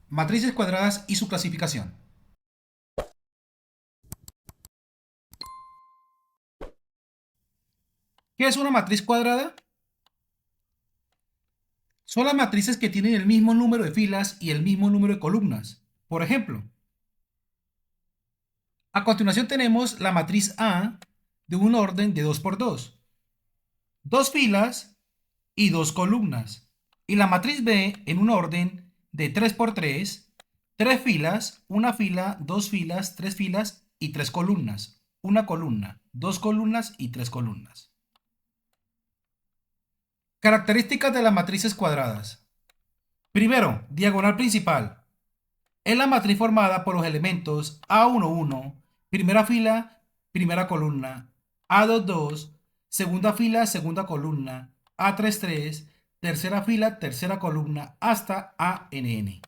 Matrices cuadradas y su clasificación. ¿Qué es una matriz cuadrada? Son las matrices que tienen el mismo número de filas y el mismo número de columnas. Por ejemplo, a continuación tenemos la matriz A de un orden de 2 por 2, dos filas y dos columnas. Y la matriz B en un orden de 3 por 3, tres filas, una fila, dos filas, tres filas y tres columnas. Una columna, dos columnas y tres columnas. Características de las matrices cuadradas. Primero, diagonal principal. Es la matriz formada por los elementos A11, primera fila, primera columna, A22, segunda fila, segunda columna, A33, tercera fila, tercera columna, hasta ANN.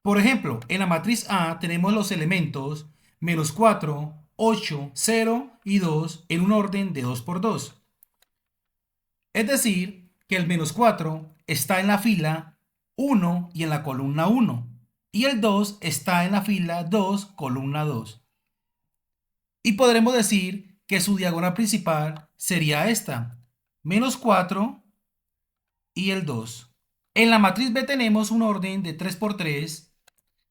Por ejemplo, en la matriz A tenemos los elementos -4, 8, 0 y 2 en un orden de 2 por 2. Es decir, que el -4 está en la fila 1 y en la columna 1. Y el 2 está en la fila 2, columna 2. Y podremos decir que su diagonal principal sería esta, -4 y el 2. En la matriz B tenemos un orden de 3 por 3,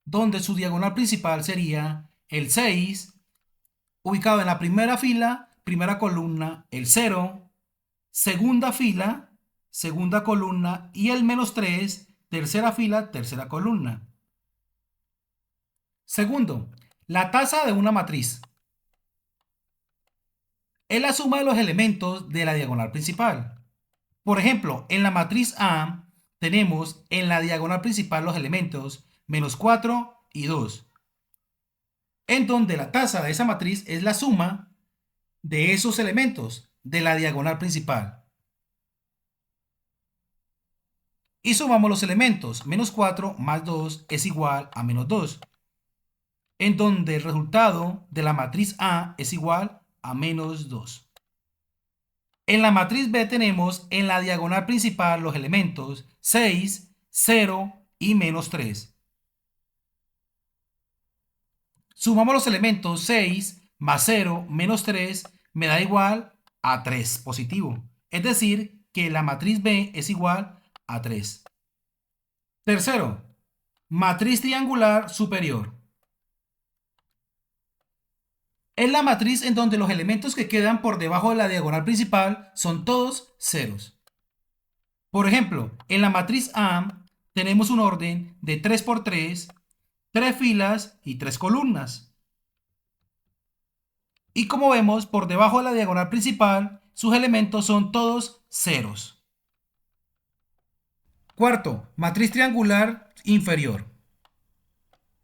donde su diagonal principal sería el 6, ubicado en la primera fila, primera columna, el 0, segunda fila, segunda columna y el -3, tercera fila, tercera columna. Segundo, la tasa de una matriz es la suma de los elementos de la diagonal principal. Por ejemplo, en la matriz A tenemos en la diagonal principal los elementos -4 y 2, en donde la tasa de esa matriz es la suma de esos elementos de la diagonal principal. Y sumamos los elementos, -4 más 2 es igual a -2, en donde el resultado de la matriz A es igual a -2. En la matriz B tenemos en la diagonal principal los elementos 6, 0 y -3. Sumamos los elementos 6 más 0 menos 3 me da igual a 3 positivo. Es decir, que la matriz B es igual a 3. Tercero, matriz triangular superior. Es la matriz en donde los elementos que quedan por debajo de la diagonal principal son todos ceros. Por ejemplo, en la matriz A tenemos un orden de 3 por 3, 3 filas y 3 columnas. Y como vemos, por debajo de la diagonal principal, sus elementos son todos ceros. Cuarto, matriz triangular inferior.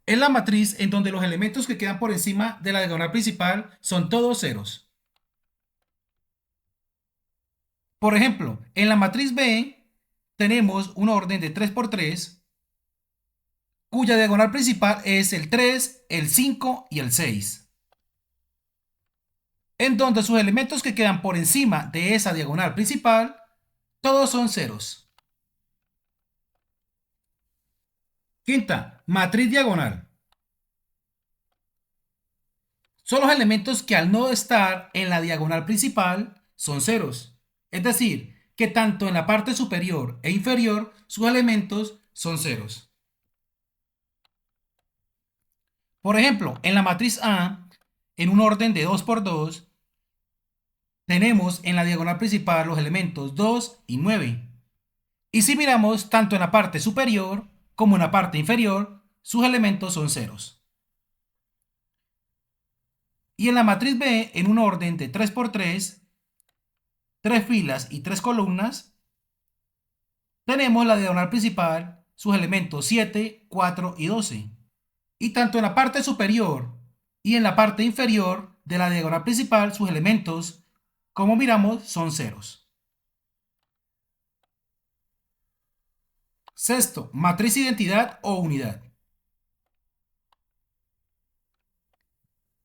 Es la matriz en donde los elementos que quedan por encima de la diagonal principal son todos ceros. Por ejemplo, en la matriz B tenemos un orden de 3 por 3, cuya diagonal principal es el 3, el 5 y el 6. En donde sus elementos que quedan por encima de esa diagonal principal, todos son ceros. Quinta, matriz diagonal. Son los elementos que al no estar en la diagonal principal son ceros. Es decir, que tanto en la parte superior e inferior sus elementos son ceros. Por ejemplo, en la matriz A, en un orden de 2 por 2, tenemos en la diagonal principal los elementos 2 y 9. Y si miramos tanto en la parte superior como en la parte inferior, sus elementos son ceros. Y en la matriz B, en un orden de 3 por 3, 3 filas y 3 columnas, tenemos la diagonal principal, sus elementos 7, 4 y 12. Y tanto en la parte superior y en la parte inferior de la diagonal principal, sus elementos, como miramos, son ceros. Sexto, matriz identidad o unidad.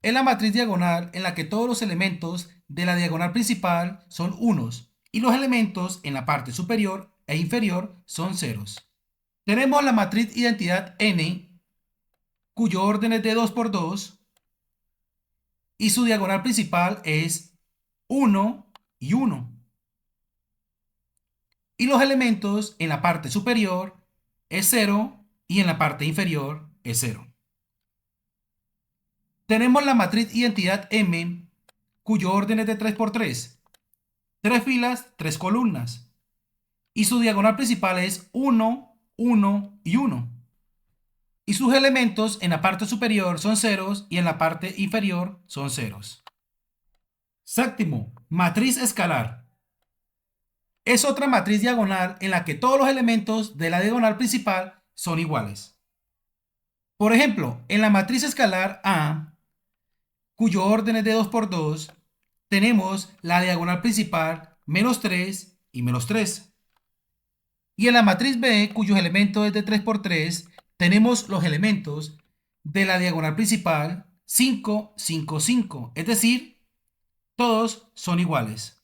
Es la matriz diagonal en la que todos los elementos de la diagonal principal son unos y los elementos en la parte superior e inferior son ceros. Tenemos la matriz identidad n, cuyo orden es de 2 por 2 y su diagonal principal es 1 y 1. Y los elementos en la parte superior es 0 y en la parte inferior es 0. Tenemos la matriz identidad M, cuyo orden es de 3 por 3, 3 filas, 3 columnas, y su diagonal principal es 1, 1 y 1. Y sus elementos en la parte superior son ceros y en la parte inferior son ceros. Séptimo, matriz escalar. Es otra matriz diagonal en la que todos los elementos de la diagonal principal son iguales. Por ejemplo, en la matriz escalar A, cuyo orden es de 2 por 2, tenemos la diagonal principal menos 3 y menos 3. Y en la matriz B, cuyos elementos es de 3 por 3, tenemos los elementos de la diagonal principal 5, 5, 5. Es decir, todos son iguales.